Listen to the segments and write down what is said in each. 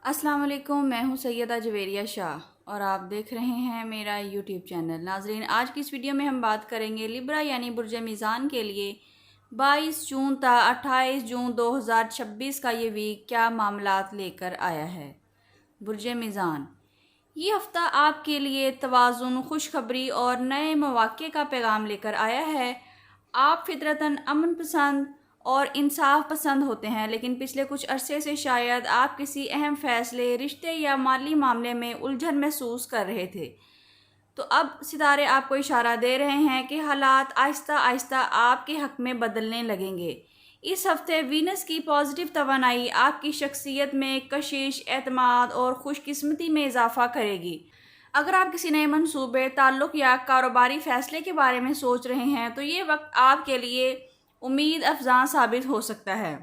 अस्सलाम वालेकुम, मैं हूं सैयदा जवेरिया शाह और आप देख रहे हैं मेरा यूट्यूब चैनल। नाजरीन, आज की इस वीडियो में हम बात करेंगे लिब्रा यानी बुर्ज मीज़ान के लिए 22 जून ता 28 जून 2026 का ये वीक क्या मामलात लेकर आया है। बुर्ज मीज़ान ये हफ़्ता आपके लिए तवाज़ुन, खुशखबरी और नए मौक़े का पैगाम लेकर आया है। आप फितरतन अमन पसंद और इंसाफ पसंद होते हैं, लेकिन पिछले कुछ अरसे से शायद आप किसी अहम फैसले, रिश्ते या माली मामले में उलझन महसूस कर रहे थे। तो अब सितारे आपको इशारा दे रहे हैं कि हालात आहिस्ता आहिस्ता आपके हक में बदलने लगेंगे। इस हफ्ते वीनस की पॉजिटिव तवानाई आपकी शख्सियत में कशिश, एतमाद और खुशकिस्मती में इजाफा करेगी। अगर आप किसी नए मंसूबे, ताल्लुक़ या कारोबारी फ़ैसले के बारे में सोच रहे हैं तो ये वक्त आपके लिए उम्मीद अफजा साबित हो सकता है।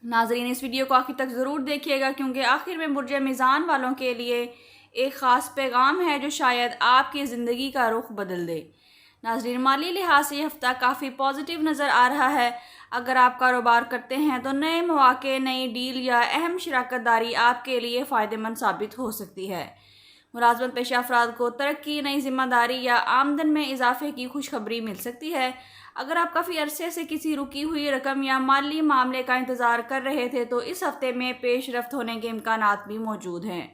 नाजरीन, इस वीडियो को आखिर तक ज़रूर देखिएगा क्योंकि आखिर में बुर्ज मीज़ान वालों के लिए एक ख़ास पैगाम है जो शायद आपकी ज़िंदगी का रुख बदल दे। नाजरीन, माली लिहाज से ये हफ़्ता काफ़ी पॉजिटिव नज़र आ रहा है। अगर आप कारोबार करते हैं तो नए मौक़े, नई डील या अहम शराकतदारी आपके लिए फ़ायदेमंद साबित हो सकती है। मुलाज़मत पेशा अफराद को तरक्की, नई ज़िम्मेदारी या आमदन में इजाफे की खुशखबरी मिल सकती है। अगर आप काफ़ी अरसे से किसी रुकी हुई रकम या माली मामले का इंतज़ार कर रहे थे तो इस हफ्ते में पेश रफ्त होने के इम्कानात भी मौजूद हैं।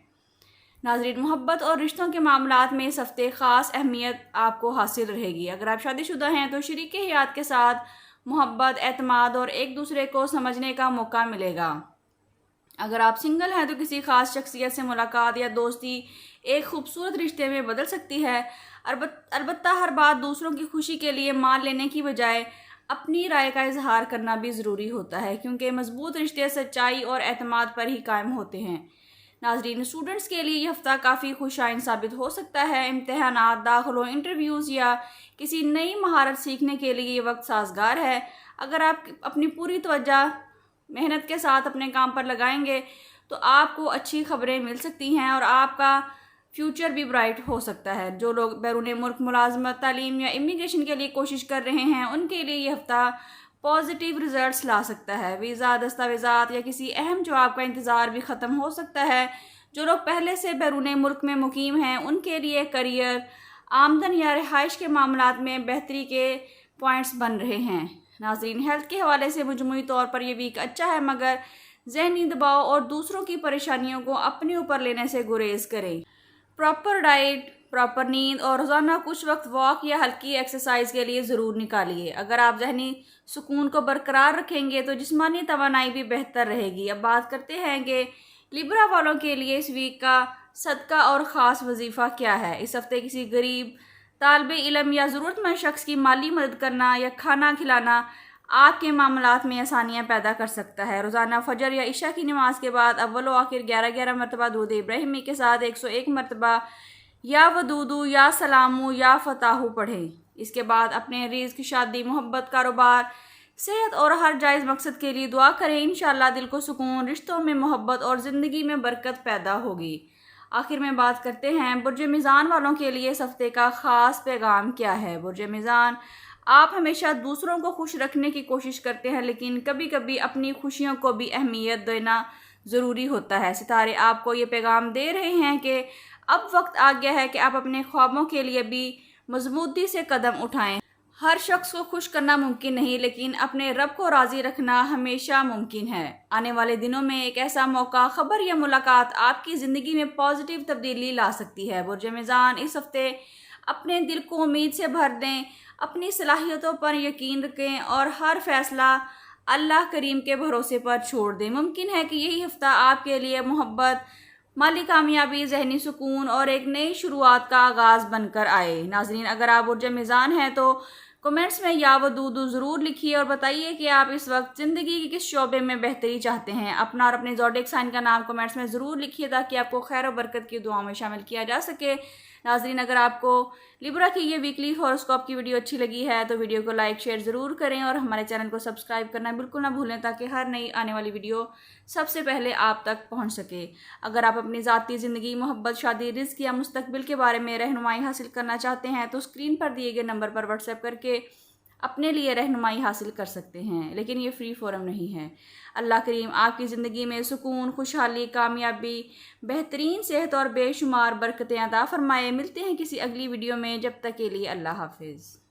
नाज़रीन, मोहब्बत और रिश्तों के मामलात में इस हफ्ते ख़ास अहमियत आपको हासिल रहेगी। अगर आप शादीशुदा हैं तो शरीक हयात के साथ मोहब्बत, एतमाद और एक दूसरे को समझने का मौका मिलेगा। अगर आप सिंगल हैं तो किसी खास शख्सियत से मुलाकात या दोस्ती एक खूबसूरत रिश्ते में बदल सकती है। अलबत्ता हर बात दूसरों की खुशी के लिए मान लेने की बजाय अपनी राय का इजहार करना भी ज़रूरी होता है क्योंकि मजबूत रिश्ते सच्चाई और एतमाद पर ही कायम होते हैं। नाजरीन, स्टूडेंट्स के लिए यह हफ्ता काफ़ी खुशाइन साबित हो सकता है। इम्तहानात, दाखिलों, इंटरव्यूज़ या किसी नई महारत सीखने के लिए ये वक्त साजगार है। अगर आप अपनी पूरी तवज्जो मेहनत के साथ अपने काम पर लगाएंगे तो आपको अच्छी खबरें मिल सकती हैं और आपका फ्यूचर भी ब्राइट हो सकता है। जो लोग बैरून मुल्क मुलाजमत, तालीम या इमिग्रेशन के लिए कोशिश कर रहे हैं उनके लिए ये हफ्ता पॉजिटिव रिजल्ट्स ला सकता है। वीज़ा, दस्तावेज़ात या किसी अहम जवाब का इंतज़ार भी ख़त्म हो सकता है। जो लोग पहले से बैरून मुल्क में मुकीम हैं उनके लिए करियर, आमदन या रिहाइश के मामलात में बेहतरी के पॉइंट्स बन रहे हैं। नाज़रीन, हेल्थ के हवाले से मजमूई तौर पर यह वीक अच्छा है, मगर ज़हनी दबाव और दूसरों की परेशानियों को अपने ऊपर लेने से गुरेज करें। प्रॉपर डाइट, प्रॉपर नींद और रोज़ाना कुछ वक्त वॉक या हल्की एक्सरसाइज के लिए ज़रूर निकालिए। अगर आप जहनी सुकून को बरकरार रखेंगे तो जिस्मानी तवानाई भी बेहतर रहेगी। अब बात करते हैं कि लिब्रा वालों के लिए इस वीक का सदका और ख़ास वजीफ़ा क्या है। इस हफ्ते किसी गरीब, तालिब इल्म या ज़रूरतमंद शख्स की माली मदद करना या खाना खिलाना आपके मामलात में आसानियाँ पैदा कर सकता है। रोज़ाना फजर या इशा की नमाज के बाद अव्वल व आखिर 11-11 मरतबा दूध इब्राहिमी के साथ 101 मरतबा या वदूदू या सलामू या फ़ताहू पढ़ें। इसके बाद अपने रिज़्क़, शादी, मोहब्बत, कारोबार, सेहत और हर जायज़ मकसद के लिए दुआ करें। इंशाअल्लाह दिल को सुकून, रिश्तों में मोहब्बत और ज़िंदगी में बरकत पैदा होगी। आखिर में बात करते हैं बुर्ज मीज़ान वालों के लिए इस हफ्ते का ख़ास पैगाम क्या है। बुर्ज मीज़ान, आप हमेशा दूसरों को खुश रखने की कोशिश करते हैं, लेकिन कभी कभी अपनी खुशियों को भी अहमियत देना ज़रूरी होता है। सितारे आपको ये पैगाम दे रहे हैं कि अब वक्त आ गया है कि आप अपने ख्वाबों के लिए भी मजबूती से कदम उठाएं। हर शख्स को खुश करना मुमकिन नहीं, लेकिन अपने रब को राज़ी रखना हमेशा मुमकिन है। आने वाले दिनों में एक ऐसा मौका, खबर या मुलाकात आपकी ज़िंदगी में पॉजिटिव तब्दीली ला सकती है। बुर्ज मीज़ान, इस हफ्ते अपने दिल को उम्मीद से भर दें, अपनी सलाहियतों पर यकीन रखें और हर फैसला अल्लाह करीम के भरोसे पर छोड़ दें। मुमकिन है कि यही हफ्ता आपके लिए मोहब्बत, माली कामयाबी, जहनी सुकून और एक नई शुरुआत का आगाज़ बनकर आए। नाजरीन, अगर आप बुर्ज मीज़ान हैं तो कमेंट्स में या वदूदू ज़रूर लिखिए और बताइए कि आप इस वक्त ज़िंदगी के किस शोबे में बेहतरी चाहते हैं। अपना और अपने ज़ोडिएक साइन का नाम कमेंट्स में ज़रूर लिखिए ताकि आपको खैर और बरकत की दुआओं में शामिल किया जा सके। नाजरीन, अगर आपको लिब्रा की ये वीकली हॉरोस्कोप की वीडियो अच्छी लगी है तो वीडियो को लाइक शेयर ज़रूर करें और हमारे चैनल को सब्सक्राइब करना बिल्कुल ना भूलें ताकि हर नई आने वाली वीडियो सबसे पहले आप तक पहुंच सके। अगर आप अपनी ज़ाती ज़िंदगी, मोहब्बत, शादी, रिज़्क़ या मुस्तकबिल के बारे में रहनुमाई हासिल करना चाहते हैं तो स्क्रीन पर दिए गए नंबर पर व्हाट्सएप करके اپنے لیے رہنمائی حاصل کر سکتے ہیں، لیکن یہ فری فورم نہیں ہے۔ اللہ کریم آپ کی زندگی میں سکون، خوشحالی، کامیابی، بہترین صحت اور بے شمار برکتیں عطا فرمائے۔ ملتے ہیں کسی اگلی ویڈیو میں، جب تک کے لیے اللہ حافظ۔